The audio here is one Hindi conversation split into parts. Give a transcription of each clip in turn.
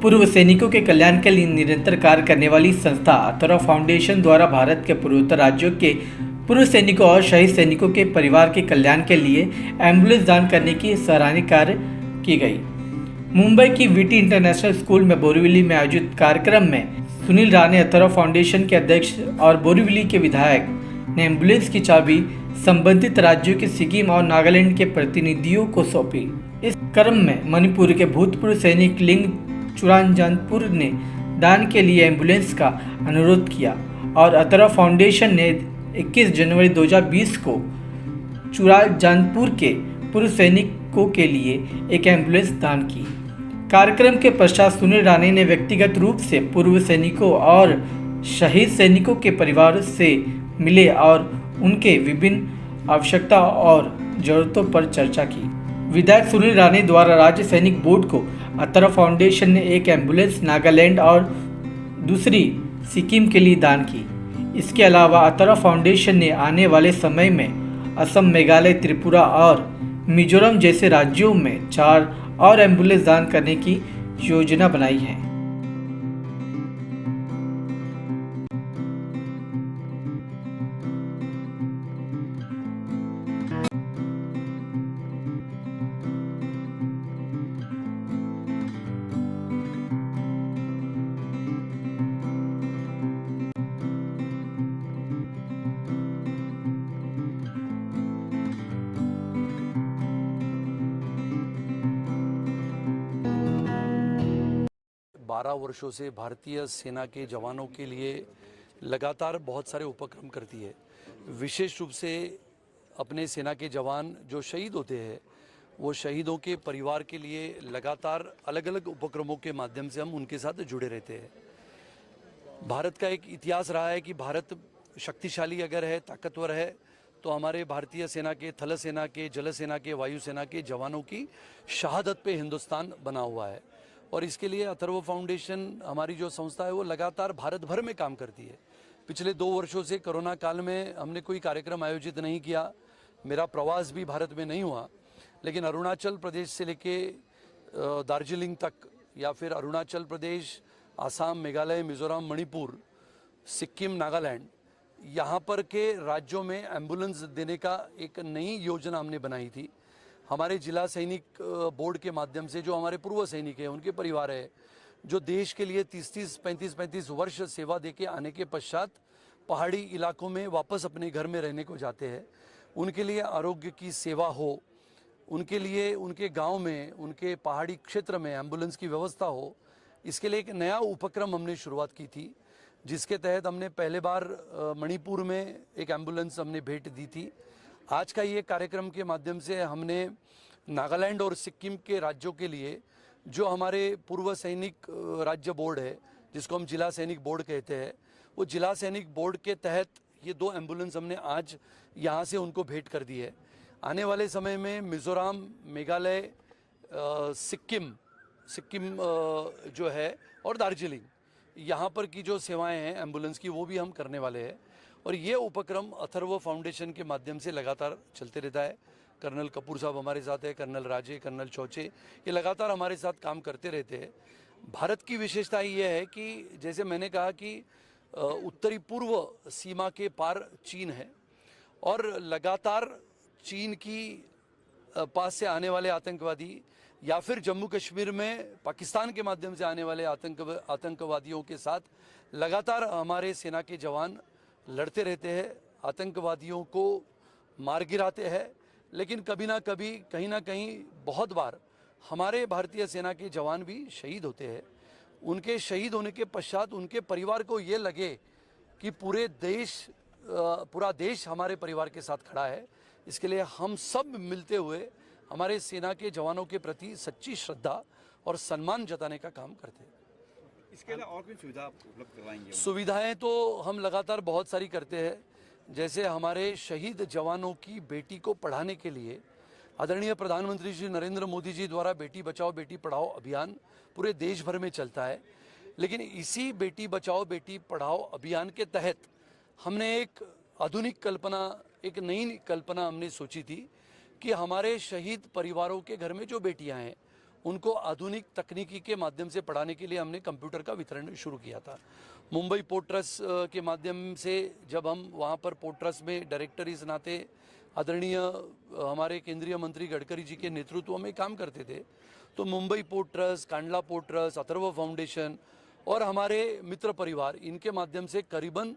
पूर्व सैनिकों के कल्याण के लिए निरंतर कार्य करने वाली संस्था अथर्व फाउंडेशन द्वारा भारत के पूर्वोत्तर राज्यों के पूर्व सैनिकों और शहीद सैनिकों के परिवार के कल्याण के लिए एम्बुलेंस दान करने की सराहनीय कार्य की गई। मुंबई की वीटी इंटरनेशनल स्कूल में बोरीवली में आयोजित कार्यक्रम में सुनील राणे अथर्व फाउंडेशन के अध्यक्ष और बोरीवली के विधायक ने एम्बुलेंस की चाबी संबंधित राज्यों के सिक्किम और नागालैंड के प्रतिनिधियों को सौंपी। इस क्रम में मणिपुर के भूतपूर्व सैनिक लिंग चुरांजानपुर ने दान के लिए एम्बुलेंस का अनुरोध किया और अथर्व फाउंडेशन ने 21 जनवरी 2020 को चुरांजानपुर के पूर्व सैनिकों के लिए एक एम्बुलेंस दान की। कार्यक्रम के पश्चात सुनील राणे ने व्यक्तिगत रूप से पूर्व सैनिकों और शहीद सैनिकों के परिवार से मिले और उनके विभिन्न आवश्यकता और जरूरतों पर चर्चा की। विधायक सुनील राणे द्वारा राज्य सैनिक बोर्ड को अथर्व फाउंडेशन ने एक एम्बुलेंस नागालैंड और दूसरी सिक्किम के लिए दान की। इसके अलावा अथर्व फाउंडेशन ने आने वाले समय में असम, मेघालय, त्रिपुरा और मिजोरम जैसे राज्यों में 4 और एम्बुलेंस दान करने की योजना बनाई है। बारह वर्षों से भारतीय सेना के जवानों के लिए लगातार बहुत सारे उपक्रम करती है। विशेष रूप से अपने सेना के जवान जो शहीद होते हैं वो शहीदों के परिवार के लिए लगातार अलग अलग उपक्रमों के माध्यम से हम उनके साथ जुड़े रहते हैं। भारत का एक इतिहास रहा है कि भारत शक्तिशाली अगर है, ताकतवर है, तो हमारे भारतीय सेना के, थल सेना के, जल सेना के, वायु सेना के जवानों की शहादत पे हिंदुस्तान बना हुआ है। और इसके लिए अथर्व फाउंडेशन हमारी जो संस्था है वो लगातार भारत भर में काम करती है। पिछले 2 वर्षों से कोरोना काल में हमने कोई कार्यक्रम आयोजित नहीं किया, मेरा प्रवास भी भारत में नहीं हुआ, लेकिन अरुणाचल प्रदेश से लेके दार्जिलिंग तक या फिर अरुणाचल प्रदेश, आसाम, मेघालय, मिजोरम, मणिपुर, सिक्किम, नागालैंड, यहाँ पर के राज्यों में एम्बुलेंस देने का एक नई योजना हमने बनाई थी। हमारे जिला सैनिक बोर्ड के माध्यम से जो हमारे पूर्व सैनिक हैं, उनके परिवार है, जो देश के लिए 30-30, 35-35 वर्ष सेवा देके आने के पश्चात पहाड़ी इलाकों में वापस अपने घर में रहने को जाते हैं, उनके लिए आरोग्य की सेवा हो, उनके लिए उनके गांव में, उनके पहाड़ी क्षेत्र में एम्बुलेंस की व्यवस्था हो, इसके लिए एक नया उपक्रम हमने शुरुआत की थी, जिसके तहत हमने पहले बार मणिपुर में एक एम्बुलेंस हमने भेंट दी थी। आज का ये कार्यक्रम के माध्यम से हमने नागालैंड और सिक्किम के राज्यों के लिए जो हमारे पूर्व सैनिक राज्य बोर्ड है, जिसको हम जिला सैनिक बोर्ड कहते हैं, वो जिला सैनिक बोर्ड के तहत ये 2 एम्बुलेंस हमने आज यहाँ से उनको भेंट कर दी है। आने वाले समय में मिजोरम, मेघालय, सिक्किम जो है और दार्जिलिंग, यहाँ पर की जो सेवाएं हैं एम्बुलेंस की, वो भी हम करने वाले हैं। और ये उपक्रम अथर्व फाउंडेशन के माध्यम से लगातार चलते रहता है। कर्नल कपूर साहब हमारे साथ है, कर्नल राजे, कर्नल चौचे, ये लगातार हमारे साथ काम करते रहते हैं। भारत की विशेषता ये है कि जैसे मैंने कहा कि उत्तरी पूर्व सीमा के पार चीन है और लगातार चीन की पास से आने वाले आतंकवादी या फिर जम्मू कश्मीर में पाकिस्तान के माध्यम से आने वाले आतंकवादियों के साथ लगातार हमारे सेना के जवान लड़ते रहते हैं, आतंकवादियों को मार गिराते हैं, लेकिन कभी ना कभी, कहीं ना कहीं, बहुत बार हमारे भारतीय सेना के जवान भी शहीद होते हैं। उनके शहीद होने के पश्चात उनके परिवार को ये लगे कि पूरा देश हमारे परिवार के साथ खड़ा है। इसके लिए हम सब मिलते हुए हमारे सेना के जवानों के प्रति सच्ची श्रद्धा और सम्मान जताने का काम करते हैं। इसके अलावा और भी सुविधा आप उपलब्ध करवाएंगे? सुविधाएं तो हम लगातार बहुत सारी करते हैं। जैसे हमारे शहीद जवानों की बेटी को पढ़ाने के लिए आदरणीय प्रधानमंत्री श्री नरेंद्र मोदी जी द्वारा बेटी बचाओ बेटी पढ़ाओ अभियान पूरे देश भर में चलता है। लेकिन इसी बेटी बचाओ बेटी पढ़ाओ अभियान के तहत हमने एक आधुनिक कल्पना, एक नई कल्पना हमने सोची थी कि हमारे शहीद परिवारों के घर में जो बेटियां हैं उनको आधुनिक तकनीकी के माध्यम से पढ़ाने के लिए हमने कंप्यूटर का वितरण शुरू किया था। मुंबई पोर्ट ट्रस्ट के माध्यम से जब हम वहाँ पर पोर्ट ट्रस्ट में डायरेक्टर इस नाते आदरणीय हमारे केंद्रीय मंत्री गडकरी जी के नेतृत्व में काम करते थे, तो Mumbai port trust, Kandla port trust, Atharva foundation और हमारे मित्र परिवार, इनके माध्यम से करीबन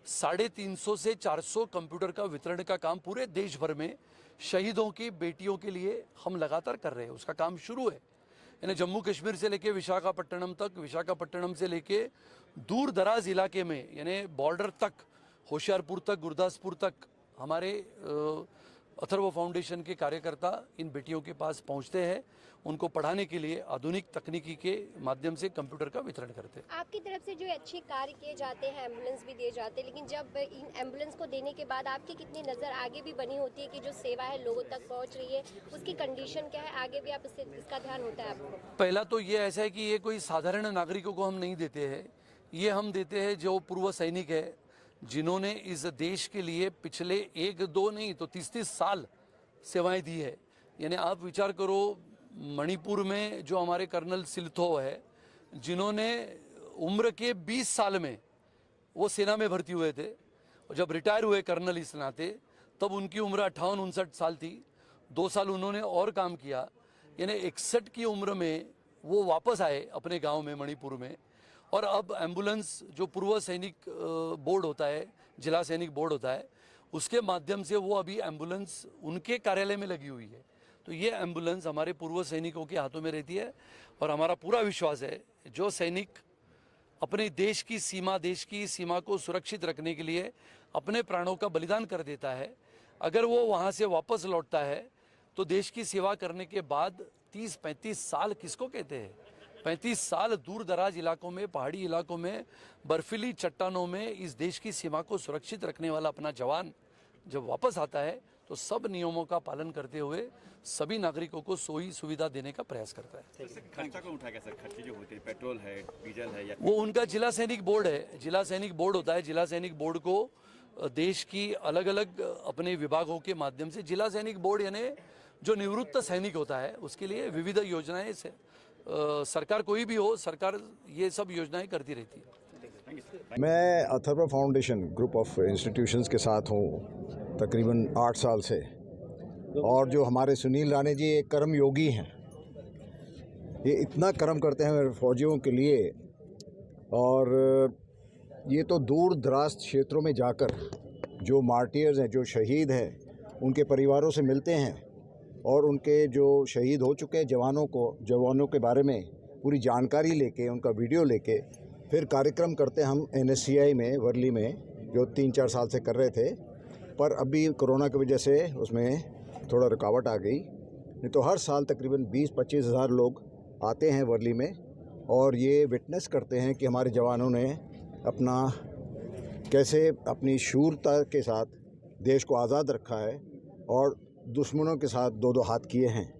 350 से 400 कंप्यूटर का वितरण का काम पूरे देश भर में शहीदों की बेटियों के लिए हम लगातार कर रहे हैं। उसका काम शुरू है। यानी जम्मू कश्मीर से लेके विशाखापट्टनम तक, विशाखापट्टनम से लेके दूर दराज इलाके में, यानी बॉर्डर तक, होशियारपुर तक, गुरदासपुर तक हमारे अथर्व फाउंडेशन के कार्यकर्ता इन बेटियों के पास पहुंचते हैं, उनको पढ़ाने के लिए आधुनिक तकनीकी के माध्यम से कंप्यूटर का वितरण करते हैं। आपकी तरफ से जो अच्छे कार्य किए जाते हैं, एम्बुलेंस भी दिए जाते हैं, लेकिन जब इन एम्बुलेंस को देने के बाद आपकी कितनी नज़र आगे भी बनी होती है कि जो सेवा है लोगों तक पहुंच रही है, उसकी कंडीशन क्या है, आगे भी आप इसका ध्यान होता है आपको? पहला तो ये ऐसा है कि ये कोई साधारण नागरिकों को हम नहीं देते हैं, ये हम देते हैं जो पूर्व सैनिक है, जिन्होंने इस देश के लिए पिछले 1-2 नहीं तो 30-30 साल सेवाएं दी है। यानी आप विचार करो, मणिपुर में जो हमारे कर्नल सिलथो है, जिन्होंने उम्र के 20 साल में वो सेना में भर्ती हुए थे, और जब रिटायर हुए कर्नल इस नाते, तब उनकी उम्र 58-59 साल थी। 2 साल उन्होंने और काम किया, यानी 61 की उम्र में वो वापस आए अपने गांव में मणिपुर में। और अब एम्बुलेंस जो पूर्व सैनिक बोर्ड होता है, जिला सैनिक बोर्ड होता है, उसके माध्यम से वो अभी एम्बुलेंस उनके कार्यालय में लगी हुई है। तो ये एम्बुलेंस हमारे पूर्व सैनिकों के हाथों में रहती है, और हमारा पूरा विश्वास है जो सैनिक अपने देश की सीमा को सुरक्षित रखने के लिए अपने प्राणों का बलिदान कर देता है, अगर वो वहाँ से वापस लौटता है तो देश की सेवा करने के बाद 30-35 साल किसको कहते हैं, 35 साल दूर दराज इलाकों में, पहाड़ी इलाकों में, बर्फीली चट्टानों में इस देश की सीमा को सुरक्षित रखने वाला अपना जवान जब वापस आता है तो सब नियमों का पालन करते हुए सभी नागरिकों को सोई सुविधा देने का प्रयास करता है। खर्चा कौन उठाएगा सर? खर्चे जो होते हैं, पेट्रोल है, डीजल है, या वो उनका जिला सैनिक बोर्ड है, जिला सैनिक बोर्ड होता है। जिला सैनिक बोर्ड को देश की अलग अलग अपने विभागों के माध्यम से, जिला सैनिक बोर्ड यानी जो निवृत्त सैनिक होता है, उसके लिए विविध योजनाएं से सरकार कोई भी हो, सरकार ये सब योजनाएं करती रहती है। मैं Atharva foundation group of institutions के साथ हूँ तकरीबन 8 साल से, और जो हमारे सुनील राणे जी एक कर्म योगी हैं, ये इतना कर्म करते हैं फौजियों के लिए, और ये तो दूर दराज क्षेत्रों में जाकर जो मार्टियर्स हैं, जो शहीद हैं, उनके परिवारों से मिलते हैं, और उनके जो शहीद हो चुके जवानों के बारे में पूरी जानकारी लेके, उनका वीडियो लेके फिर कार्यक्रम करते हैं हम NSCI में, वर्ली में, जो 3-4 साल से कर रहे थे, पर अभी कोरोना की वजह से उसमें थोड़ा रुकावट आ गई। नहीं तो हर साल तकरीबन 20-25 हज़ार लोग आते हैं वर्ली में, और ये विटनेस करते हैं कि हमारे जवानों ने कैसे अपनी शूरता के साथ देश को आज़ाद रखा है, और दुश्मनों के साथ 2-2 हाथ किए हैं।